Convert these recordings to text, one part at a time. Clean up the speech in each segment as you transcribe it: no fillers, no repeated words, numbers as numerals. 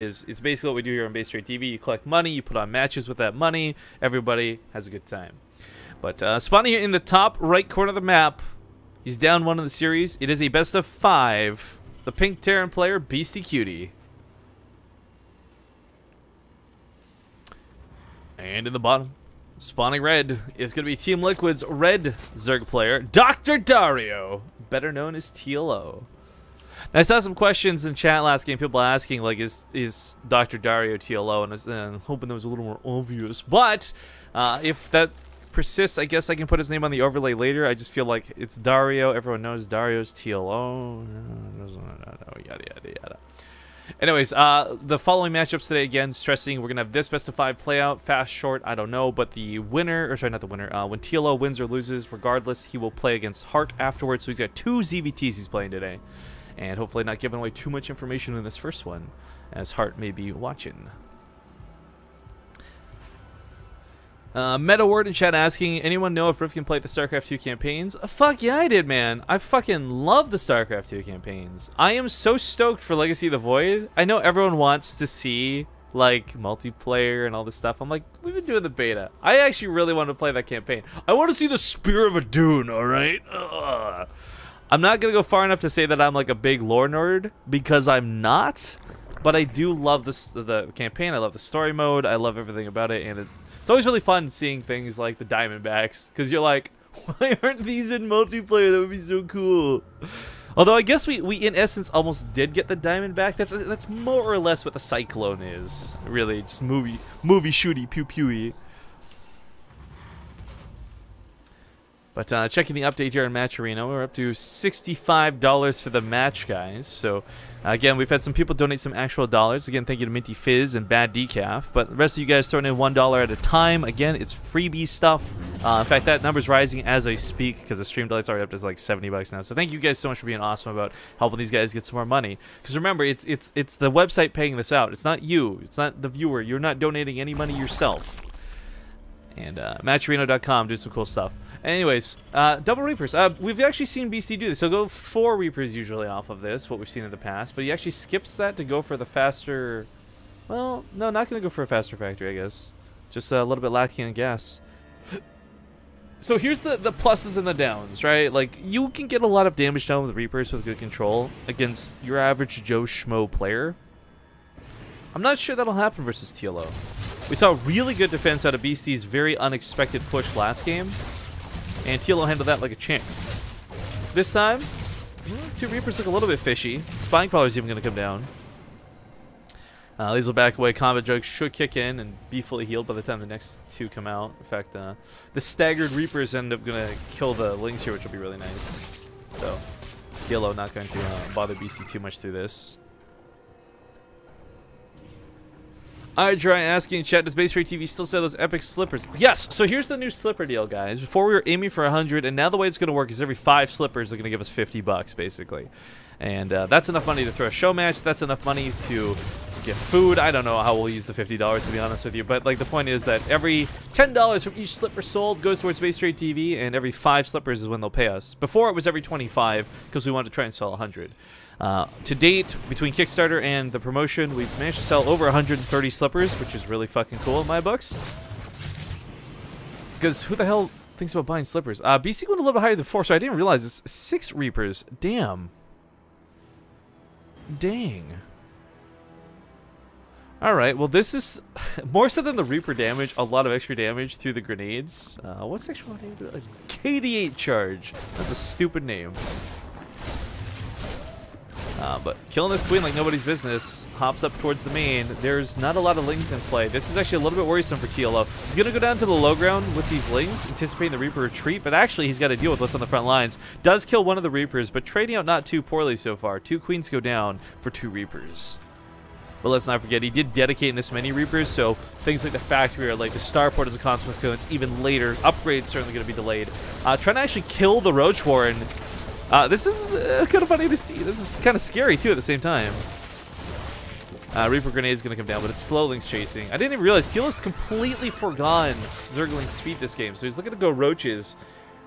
It's basically what we do here on Beastqt TV. You collect money, you put on matches with that money, everybody has a good time. But spawning here in the top right corner of the map, he's down one in the series. It is a best of 5. The pink Terran player, Beastqt. And in the bottom, spawning red, is going to be Team Liquid's red Zerg player, Dr. Dario, better known as TLO. Now, I saw some questions in chat last game, people asking, like, is Dr. Dario TLO? And I'm hoping that was a little more obvious. But if that persists, I guess I can put his name on the overlay later. I just feel like it's Dario. Everyone knows Dario's TLO. Yada, yada, yada. Anyways, the following matchups today, again, stressing, we're going to have this best of 5 play out, fast, short, I don't know, but the winner, or sorry, not the winner, when TLO wins or loses, regardless, he will play against Hart afterwards, so he's got 2 ZVTs he's playing today, and hopefully not giving away too much information in this first one, as Hart may be watching. Meta Word in chat asking, anyone know if Riff can play the StarCraft 2 campaigns? Fuck yeah, I did, man. I fucking love the StarCraft 2 campaigns. I am so stoked for Legacy of the Void. I know everyone wants to see, like, multiplayer and all this stuff. I'm like, we've been doing the beta. I actually really want to play that campaign. I want to see the Spear of Adun, alright? I'm not going to go far enough to say that I'm, like, a big lore nerd, because I'm not. But I do love the campaign. I love the story mode. I love everything about it, and it's always really fun seeing things like the Diamondbacks, because you're like, why aren't these in multiplayer? That would be so cool. Although I guess we in essence almost did get the Diamondback. That's more or less what the Cyclone is. Really, just movie shooty pew pewy. But checking the update here on MATCHERINO, we're up to $65 for the match, guys. So, again, we've had some people donate some actual dollars. Again, thank you to Minty Fizz and Bad Decaf. But the rest of you guys throwing in $1 at a time. Again, it's freebie stuff. In fact, that number's rising as I speak because the stream delight's already up to like $70 now. So thank you guys so much for being awesome about helping these guys get some more money. Because remember, it's the website paying this out. It's not you. It's not the viewer. You're not donating any money yourself. And MATCHERINO.com, do some cool stuff. Anyways, double Reapers. We've actually seen BC do this. So go 4 Reapers usually off of this, what we've seen in the past. But he actually skips that to go for the faster... Well, no, not going to go for a faster factory, I guess. Just a little bit lacking in gas. So here's the pluses and the downs, right? Like, you can get a lot of damage done with Reapers with good control against your average Joe Schmo player. I'm not sure that'll happen versus TLO. We saw really good defense out of BC's very unexpected push last game, and TLO handled that like a champ. This time, 2 Reapers look a little bit fishy. Spying Crawler is even going to come down. These will back away. Combat Drugs should kick in and be fully healed by the time the next 2 come out. In fact, the staggered Reapers end up going to kill the Lings here, which will be really nice. So, TLO not going to bother BC too much through this. Alright, Dry asking in chat, does Beastqt TV still sell those epic slippers? Yes! So here's the new slipper deal, guys. Before we were aiming for 100, and now the way it's going to work is every 5 slippers are going to give us $50, basically. And that's enough money to throw a show match. That's enough money to get food. I don't know how we'll use the $50, to be honest with you. But like the point is that every $10 from each slipper sold goes towards Beastqt TV, and every 5 slippers is when they'll pay us. Before, it was every 25, because we wanted to try and sell 100. To date, between Kickstarter and the promotion, we've managed to sell over 130 slippers, which is really fucking cool in my books. Because who the hell thinks about buying slippers? BC went a little bit higher than 4, so I didn't realize this. 6 Reapers. Damn. Dang. Alright, well this is, more so than the Reaper damage, a lot of extra damage through the grenades. What's extra name? KD8 charge. That's a stupid name. But killing this queen like nobody's business, hops up towards the main. There's not a lot of Lings in play. This is actually a little bit worrisome for TLO. He's going to go down to the low ground with these Lings, anticipating the Reaper retreat, but actually he's got to deal with what's on the front lines. Does kill one of the Reapers, but trading out not too poorly so far. 2 queens go down for 2 Reapers. But let's not forget, he did dedicate in this many Reapers, so things like the factory or like the starport as a consequence, even later. Upgrades certainly going to be delayed. Trying to actually kill the Roach Warren. This is kind of funny to see. This is kind of scary, too, at the same time. Reaper Grenade is going to come down, but it's Slowlings chasing. I didn't even realize TLO's completely forgone Zergling's speed this game, so he's looking to go Roaches.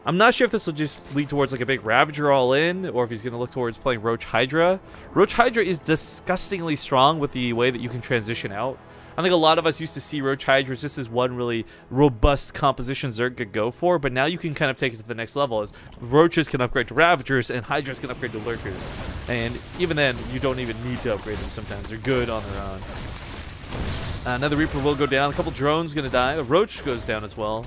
I'm not sure if this will just lead towards like a big Ravager all in, or if he's going to look towards playing Roach Hydra. Roach Hydra is disgustingly strong with the way that you can transition out. I think a lot of us used to see Roach Hydra just as one really robust composition Zerg could go for, but now you can kind of take it to the next level as Roaches can upgrade to Ravagers and Hydras can upgrade to Lurkers. And even then, you don't even need to upgrade them sometimes. They're good on their own. Another Reaper will go down. A couple drones going to die. The Roach goes down as well.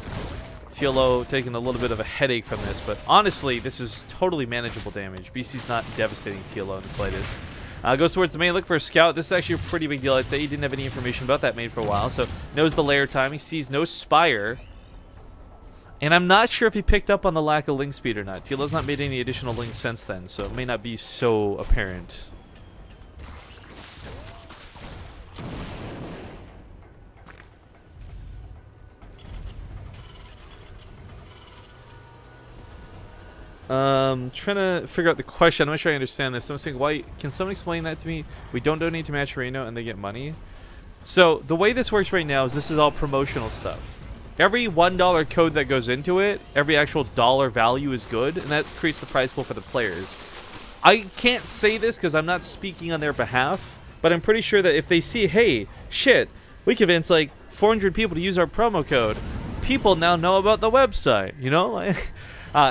TLO taking a little bit of a headache from this, but honestly, this is totally manageable damage. BC's not devastating TLO in the slightest. Goes towards the main, look for a scout. This is actually a pretty big deal. I'd say he didn't have any information about that main for a while, so knows the layer time. He sees no Spire. And I'm not sure if he picked up on the lack of link speed or not. TLO's not made any additional links since then, so it may not be so apparent. Trying to figure out the question. I'm not sure I understand this. Someone's saying, why can someone explain that to me? We don't donate to MATCHERINO and they get money. So the way this works right now is this is all promotional stuff. Every $1 code that goes into it, every actual dollar value is good, and that creates the prize pool for the players. I can't say this because I'm not speaking on their behalf, but I'm pretty sure that if they see, hey, shit, we convinced like 400 people to use our promo code, people now know about the website, you know? Like,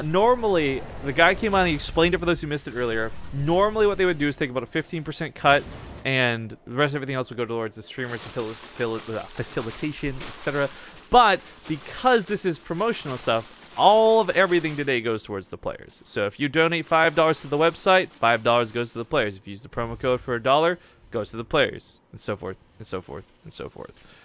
normally, the guy came on and he explained it for those who missed it earlier. Normally what they would do is take about a 15% cut, and the rest of everything else would go towards the streamers, facilitation, etc. But because this is promotional stuff, all of everything today goes towards the players. So if you donate $5 to the website, $5 goes to the players. If you use the promo code for $1, goes to the players, and so forth, and so forth, and so forth.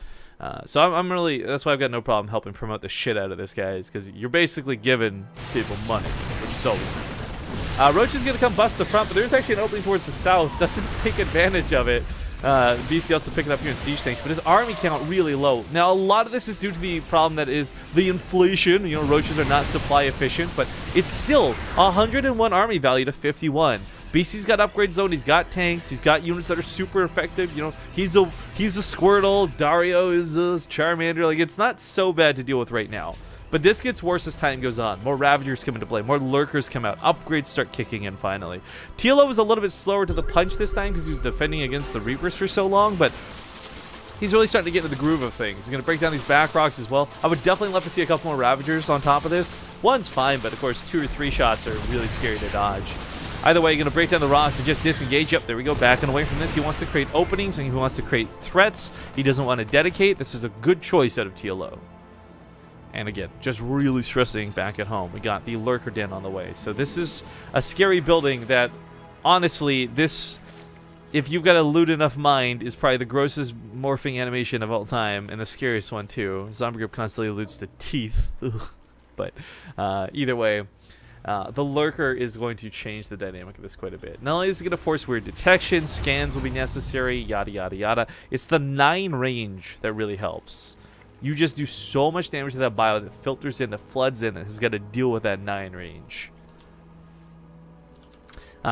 So I'm really, that's why I've got no problem helping promote the shit out of this, guys, because you're basically giving people money, which is always nice. Roach is going to come bust the front, but there's actually an opening towards the south. Doesn't take advantage of it. BC also picking up here in siege tanks, but his army count really low. Now, a lot of this is due to the problem that is the inflation. You know, Roaches are not supply efficient, but it's still 101 army value to 51. BC's got upgrade zone, he's got tanks, he's got units that are super effective. You know, he's a Squirtle, Dario is a Charmander. Like, it's not so bad to deal with right now. But this gets worse as time goes on. More Ravagers come into play, more Lurkers come out, upgrades start kicking in finally. TLO was a little bit slower to the punch this time because he was defending against the Reapers for so long, but he's really starting to get into the groove of things. He's going to break down these back rocks as well. I would definitely love to see a couple more Ravagers on top of this. One's fine, but of course 2 or 3 shots are really scary to dodge. Either way, you're going to break down the rocks and just disengage. Yep, there we go, backing away from this. He wants to create openings and he wants to create threats. He doesn't want to dedicate. This is a good choice out of TLO. And again, just really stressing back at home. We got the Lurker Den on the way. So this is a scary building that, honestly, this, if you've got a lewd enough mind, is probably the grossest morphing animation of all time, and the scariest one too. Zombie Group constantly alludes to teeth. But either way, the Lurker is going to change the dynamic of this quite a bit. Not only is it going to force weird detection, scans will be necessary, yada yada yada. It's the 9 range that really helps. You just do so much damage to that bio that filters in, that floods in, that has got to deal with that 9 range.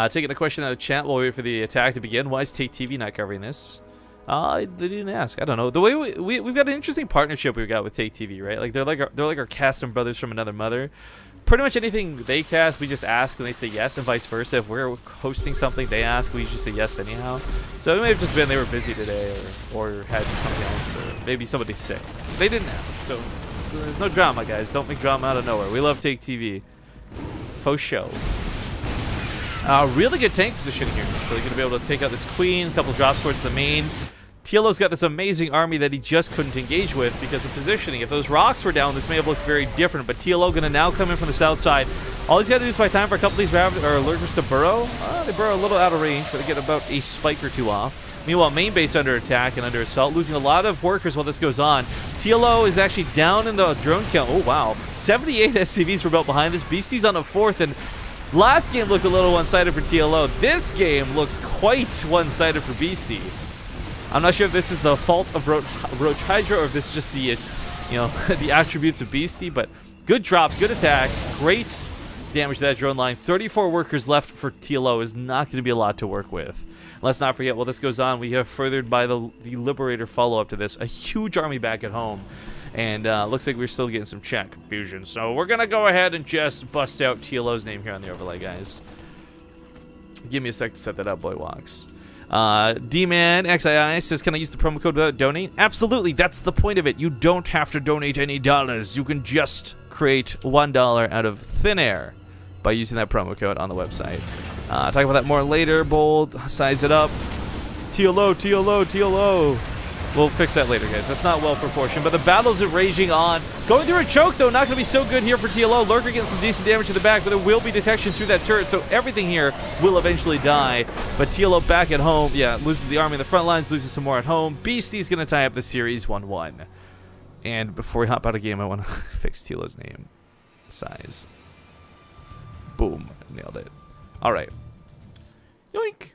Taking a question out of chat while we wait for the attack to begin. Why is TvZ not covering this? They didn't ask. I don't know. The way we've got an interesting partnership we've got with TvZ, right? Like they're like our custom brothers from another mother. Pretty much anything they cast, we just ask and they say yes, and vice versa. If we're hosting something they ask, we just say yes anyhow. So it may have just been they were busy today, or had something else, or maybe somebody's sick. They didn't ask, so there's no drama, guys. Don't make drama out of nowhere. We love TvZ. Faux show. Really good tank position here. So they're going to be able to take out this queen, a couple drops towards the main. TLO's got this amazing army that he just couldn't engage with because of positioning. If those rocks were down, this may have looked very different, but TLO going to now come in from the south side. All he's got to do is buy time for a couple of these Lurkers to burrow. They burrow a little out of range, but they get about a spike or 2 off. Meanwhile, main base under attack and under assault, losing a lot of workers while this goes on. TLO is actually down in the drone count. Oh, wow. 78 SCVs were built behind this. BC's on a 4th, and last game looked a little one-sided for TLO. This game looks quite one-sided for Beastie. I'm not sure if this is the fault of Roach Hydra or if this is just the, the attributes of Beastie, but good drops, good attacks, great damage to that drone line. 34 workers left for TLO is not going to be a lot to work with. Let's not forget, while this goes on, we have furthered by the Liberator follow-up to this, a huge army back at home. And looks like we're still getting some chat confusion. So we're going to go ahead and just bust out TLO's name here on the overlay, guys. Give me a sec to set that up, Boy Walks. D-Man XII says, can I use the promo code without donating? Absolutely, that's the point of it. You don't have to donate any dollars. You can just create $1 out of thin air by using that promo code on the website. Talk about that more later. Bold, size it up. TLO, TLO, TLO. We'll fix that later, guys. That's not well proportioned, but the battles are raging on. Going through a choke, though, not going to be so good here for TLO. Lurker getting some decent damage to the back, but there will be detection through that turret, so everything here will eventually die. But TLO back at home, yeah, loses the army in the front lines, loses some more at home. Beastie's going to tie up the series 1-1. And before we hop out of game, I want to fix TLO's name. Size. Boom. Nailed it. All right. Yoink.